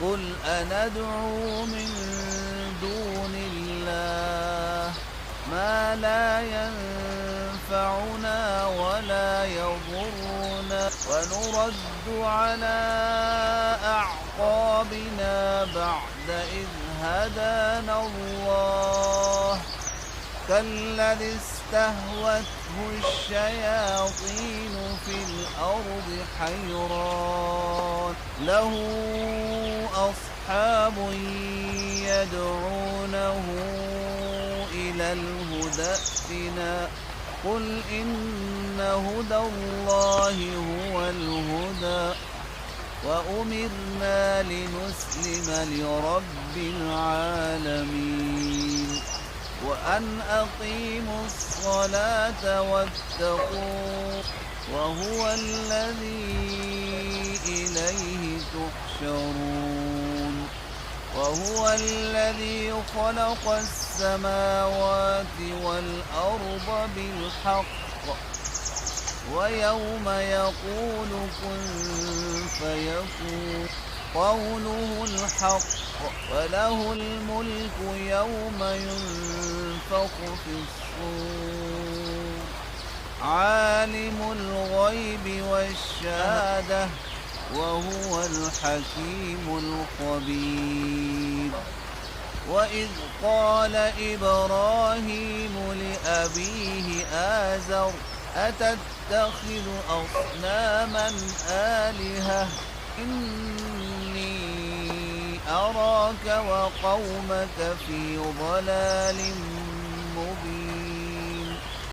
قل أندعو من دون الله ما لا ينفعنا ولا يضرنا ونرد على أعقابنا بعد إذ هدانا الله كالذي استهوته الشياطين في الأرض حيران له أصحاب يدعونه إلى الهدى ائتنا قل إن هدى الله هو الهدى وأمرنا لنسلم لرب العالمين وأن أقيموا الصلاة واتقوه وهو الذي إليه تحشرون وهو الذي خلق السماوات والأرض بالحق ويوم يقول كن فيكون قوله الحق وله الملك يوم ينفخ في الصور عالم الغيب والشهادة وهو الحكيم الخبير وإذ قال إبراهيم لأبيه آزر أتتخذ أصناما آلهة إني أراك وقومك في ضلال مبين